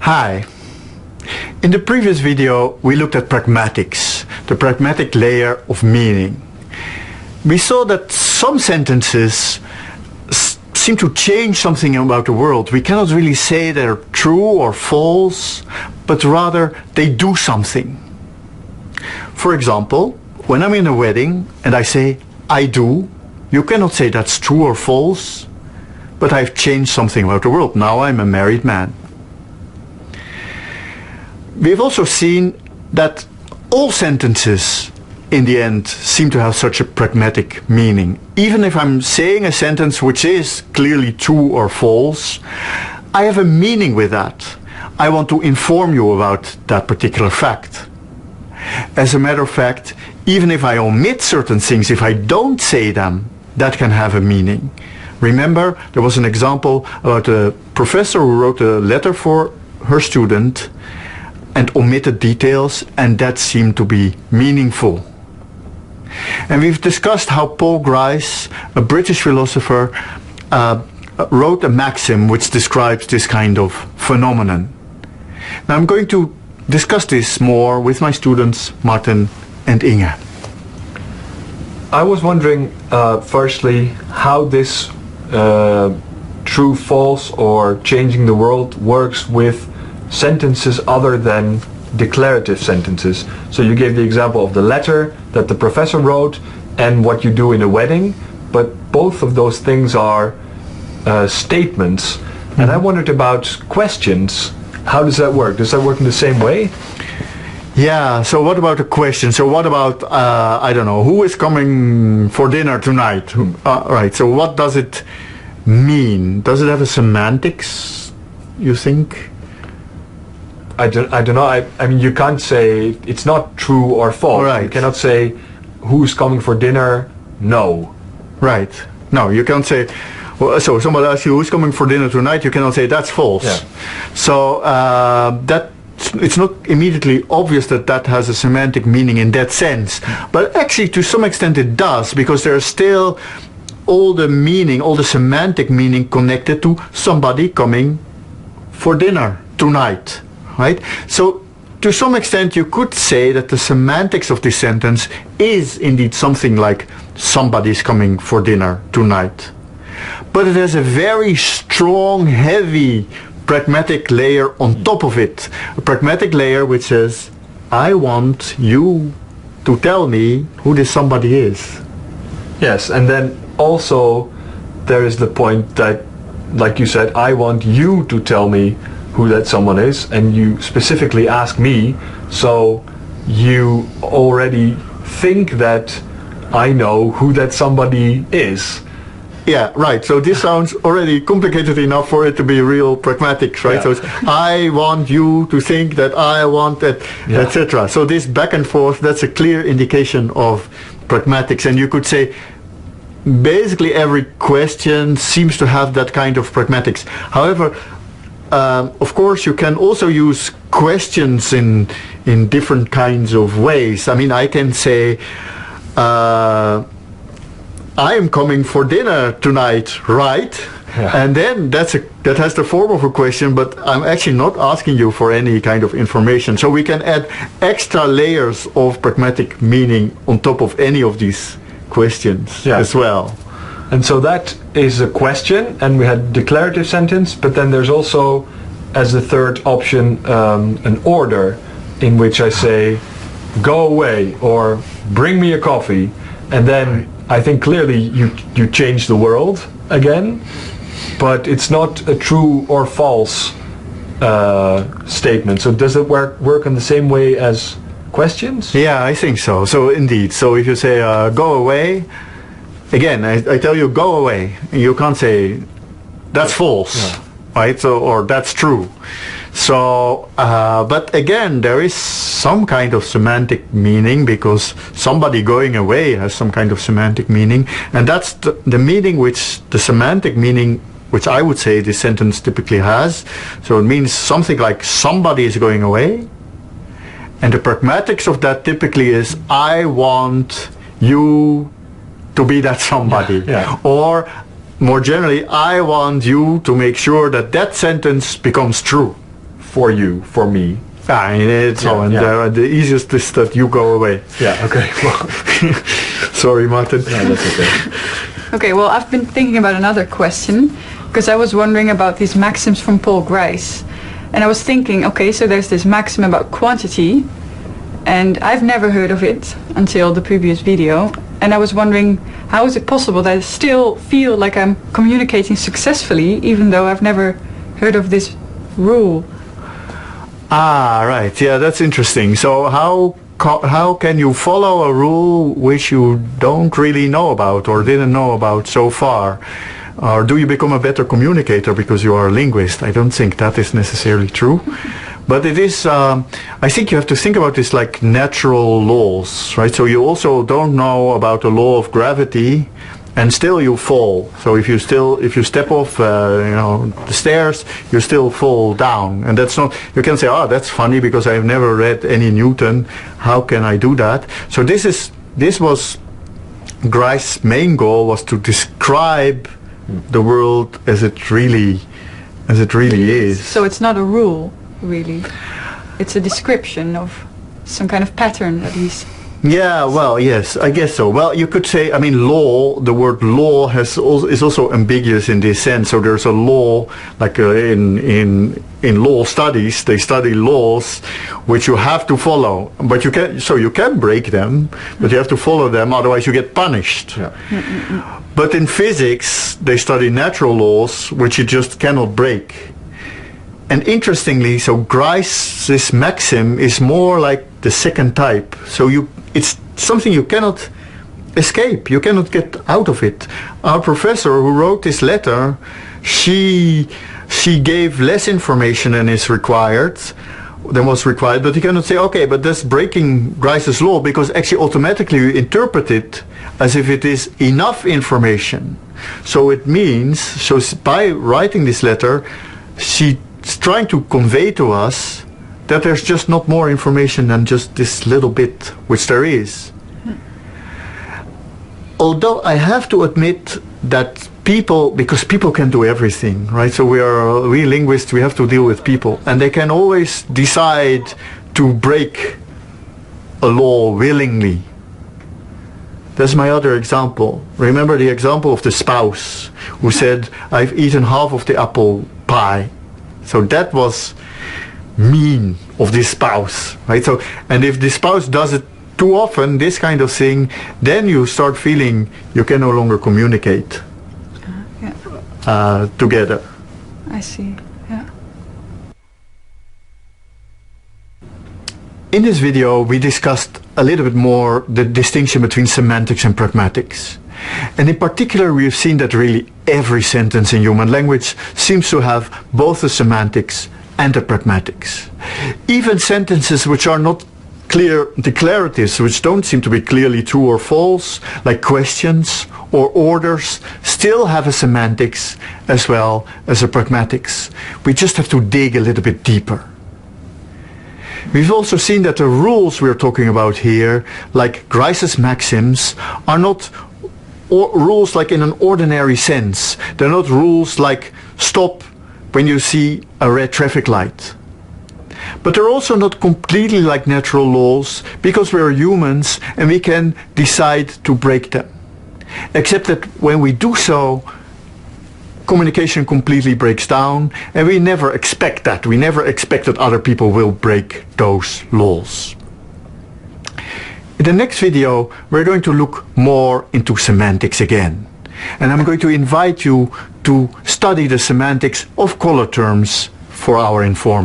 Hi. In the previous video we looked at pragmatics, the pragmatic layer of meaning. We saw that some sentences seem to change something about the world. We cannot really say they're true or false, but rather they do something. For example, when I'm in a wedding and I say I do, you cannot say that's true or false, but I've changed something about the world. Now I'm a married man. We've also seen that all sentences in the end seem to have such a pragmatic meaning. Even if I'm saying a sentence which is clearly true or false, I have a meaning with that. I want to inform you about that particular fact. As a matter of fact, even if I omit certain things, if I don't say them, that can have a meaning. Remember, there was an example about a professor who wrote a letter for her student and omitted details, and that seemed to be meaningful. And we've discussed how Paul Grice, a British philosopher, wrote a maxim which describes this kind of phenomenon. Now I'm going to discuss this more with my students, Marten and Inge. I was wondering, firstly, how this true, false, or changing the world works with sentences other than declarative sentences. So you gave the example of the letter that the professor wrote and what you do in a wedding, but both of those things are statements. And I wondered about questions. How does that work? Does that work in the same way? Yeah, so what about a question? So what about, I don't know, who is coming for dinner tonight? Right, so what does it mean? Does it have a semantics, you think? I don't know. I mean, you can't say it's not true or false. Right. You cannot say who's coming for dinner, no. Right. No, you can't say, well, so somebody asks you who's coming for dinner tonight, you cannot say that's false. Yeah. So it's not immediately obvious that that has a semantic meaning in that sense. But actually to some extent it does, because there's still all the meaning, all the semantic meaning connected to somebody coming for dinner tonight. Right? So to some extent you could say that the semantics of this sentence is indeed something like somebody's coming for dinner tonight. But it has a very strong, heavy pragmatic layer on top of it. A pragmatic layer which says, I want you to tell me who this somebody is. Yes, and then also there is the point that, like you said, I want you to tell me who that someone is, and you specifically ask me, so you already think that I know who that somebody is. Yeah, right. So this sounds already complicated enough for it to be real pragmatics, right? Yeah. So it's, I want you to think that I want that, Yeah. etc. So this back and forth, that's a clear indication of pragmatics. And you could say basically every question seems to have that kind of pragmatics. However, of course, you can also use questions in different kinds of ways. I mean, I can say, I am coming for dinner tonight, right? Yeah. And then that has the form of a question, but I'm actually not asking you for any kind of information. So we can add extra layers of pragmatic meaning on top of any of these questions as well. And so that is a question, and we had declarative sentence, but then there's also, as the third option, an order in which I say, go away, or bring me a coffee, and then I think clearly you change the world again, but it's not a true or false statement. So does it work in the same way as questions? Yeah, I think so. So indeed, so if you say go away, again, I tell you go away, you can't say that's false, right? So, or that's true. So, but again, there is some kind of semantic meaning, because somebody going away has some kind of semantic meaning, and that's the meaning which, the semantic meaning which I would say this sentence typically has. So it means something like somebody is going away, and the pragmatics of that typically is I want you to be that somebody. Or more generally, I want you to make sure that that sentence becomes true. for you, for me. It's all, and the easiest is that you go away. Yeah, okay. Well, sorry, Martin. No, that's okay. Okay, well, I've been thinking about another question, because I was wondering about these maxims from Paul Grice. And I was thinking, okay, so there's this maxim about quantity, and I've never heard of it until the previous video. And I was wondering, how is it possible that I still feel like I'm communicating successfully, even though I've never heard of this rule? Ah, right. Yeah, that's interesting. So how can you follow a rule which you don't really know about or didn't know about so far? Or do you become a better communicator because you are a linguist? I don't think that is necessarily true. But it is, I think you have to think about this like natural laws, right? So you also don't know about the law of gravity, and still you fall. So if you step off, the stairs, you still fall down. And that's not, you can say, oh, that's funny because I've never read any Newton. How can I do that? So this was Grice's main goal, was to describe the world as it really is. So it's not a rule, really. It's a description of some kind of pattern that he's... Yeah, well, yes, I guess so. Well, you could say, I mean, law, the word law is also ambiguous in this sense. So there's a law, like in law studies, they study laws which you have to follow. But you can break them, but you have to follow them, otherwise you get punished. Yeah. But in physics, they study natural laws which you just cannot break. And interestingly, so Grice's maxim is more like the second type. So it's something you cannot escape. You cannot get out of it. Our professor who wrote this letter, she gave less information than was required, but you cannot say, okay, but that's breaking Grice's law, because actually automatically you interpret it as if it is enough information. So it means, so by writing this letter, she's trying to convey to us that there's just not more information than just this little bit, which there is. Although I have to admit that because people can do everything, right? So we linguists, we have to deal with people, and they can always decide to break a law willingly. That's my other example. Remember the example of the spouse who said, I've eaten half of the apple pie. So that was mean of this spouse, right? So, and if the spouse does it too often, this kind of thing, then you start feeling you can no longer communicate together. I see, yeah. In this video, we discussed a little bit more the distinction between semantics and pragmatics. And in particular, we have seen that really every sentence in human language seems to have both the semantics and the pragmatics. Even sentences which are not clear declaratives, which don't seem to be clearly true or false, like questions or orders, still have a semantics as well as a pragmatics. We just have to dig a little bit deeper. We've also seen that the rules we're talking about here, like Grice's maxims, are not rules like in an ordinary sense. They're not rules like stop when you see a red traffic light. But they're also not completely like natural laws, because we're humans and we can decide to break them. Except that when we do so, communication completely breaks down, and we never expect that. We never expect that other people will break those laws. In the next video, we're going to look more into semantics again. And I'm going to invite you to study the semantics of color terms for our information.